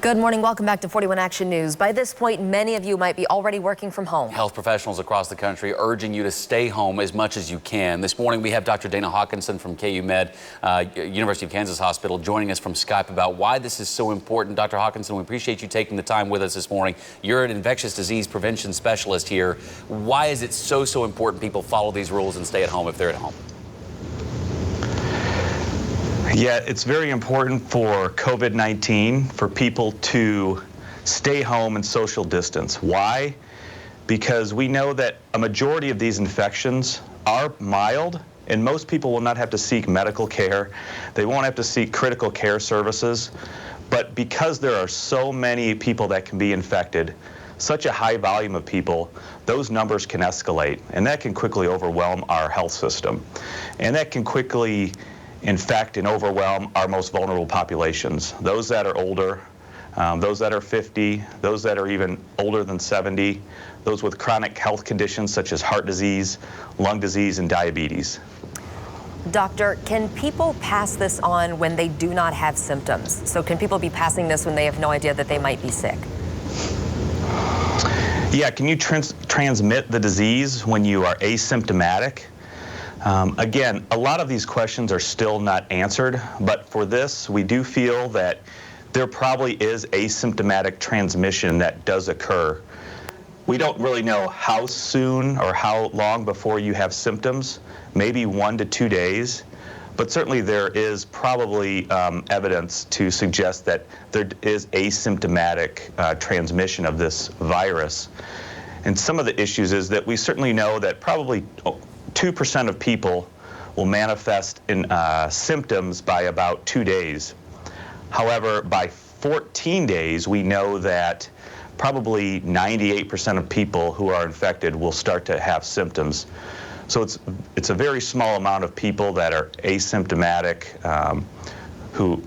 Good morning. Welcome back to 41 Action News. By this point, many of you might be already working from home. Health professionals across the country urging you to stay home as much as you can. This morning, we have Dr. Dana Hawkinson from KU Med, University of Kansas Hospital, joining us from Skype about why this is so important. Dr. Hawkinson, we appreciate you taking the time with us this morning. You're an infectious disease prevention specialist here. Why is it so important people follow these rules and stay at home if they're at home? Yeah, it's very important for COVID-19 for people to stay home and social distance. Why? Because we know that a majority of these infections are mild, and most people will not have to seek medical care. They won't have to seek critical care services. But because there are so many people that can be infected, such a high volume of people, those numbers can escalate, and that can quickly overwhelm our health system. And that can quickly infect and overwhelm our most vulnerable populations, those that are older, those that are 50, those that are even older than 70, those with chronic health conditions such as heart disease, lung disease, and diabetes. Doctor, can people pass this on when they do not have symptoms? So can people be passing this when they have no idea that they might be sick? Yeah, can you transmit the disease when you are asymptomatic? Again, a lot of these questions are still not answered, but for this, we do feel that there probably is asymptomatic transmission that does occur. We don't really know how soon or how long before you have symptoms, maybe 1 to 2 days, but certainly there is probably evidence to suggest that there is asymptomatic transmission of this virus. And some of the issues is that we certainly know that probably 2% of people will manifest in symptoms by about 2 days. However, by 14 days, we know that probably 98% of people who are infected will start to have symptoms. So it's a very small amount of people that are asymptomatic, who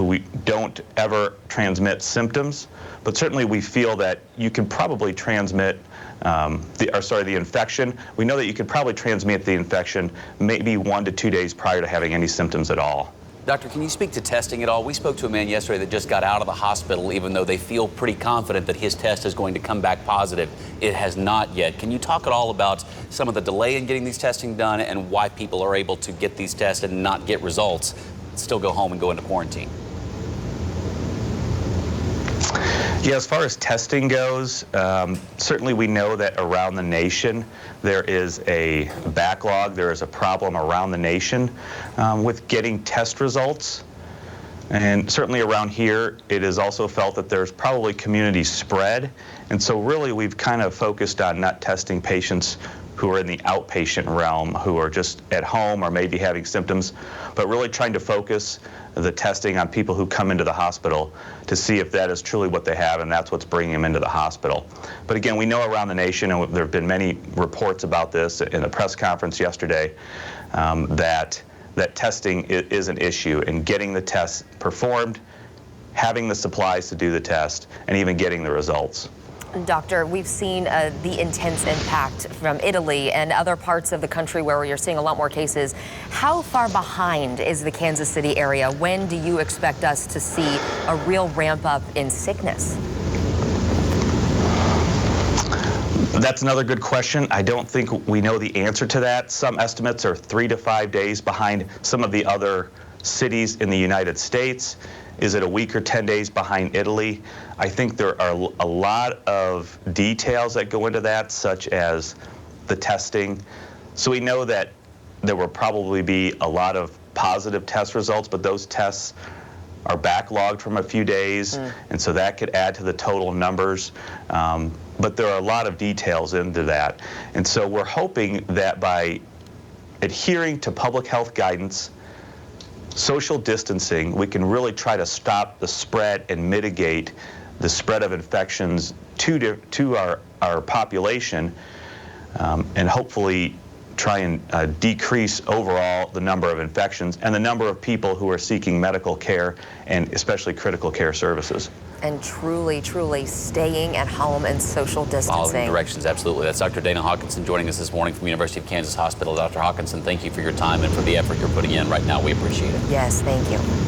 we don't ever transmit symptoms, but certainly we feel that you can probably transmit the infection. We know that you could probably transmit the infection maybe 1 to 2 days prior to having any symptoms at all. Doctor, can you speak to testing at all? We spoke to a man yesterday that just got out of the hospital, even though they feel pretty confident that his test is going to come back positive. It has not yet. Can you talk at all about some of the delay in getting these testing done and why people are able to get these tested and not get results, still go home and go into quarantine? Yeah, as far as testing goes, certainly we know that around the nation there is a backlog, there is a problem around the nation with getting test results. And certainly around here, it is also felt that there's probably community spread. And so really we've kind of focused on not testing patients who are in the outpatient realm, who are just at home or maybe having symptoms, but really trying to focus the testing on people who come into the hospital to see if that is truly what they have, and that's what's bringing them into the hospital. But again, we know around the nation, and there have been many reports about this in a press conference yesterday, that testing is an issue, and getting the tests performed, having the supplies to do the test, and even getting the results. Doctor, we've seen the intense impact from Italy and other parts of the country where you're seeing a lot more cases. How far behind is the Kansas City area? When do you expect us to see a real ramp up in sickness? That's another good question. I don't think we know the answer to that. Some estimates are 3 to 5 days behind some of the other cities in the United States. Is it a week or 10 days behind Italy? I think there are a lot of details that go into that, such as the testing. So we know that there will probably be a lot of positive test results, but those tests are backlogged from a few days, and so that could add to the total numbers. But there are a lot of details into that. And so we're hoping that by adhering to public health guidance, social distancing, we can really try to stop the spread and mitigate the spread of infections to our population, and hopefully try and decrease overall the number of infections and the number of people who are seeking medical care and especially critical care services. And truly staying at home and social distancing. Following directions, absolutely. That's Dr. Dana Hawkinson joining us this morning from University of Kansas Hospital. Dr. Hawkinson, thank you for your time and for the effort you're putting in right now. We appreciate it. Yes, thank you.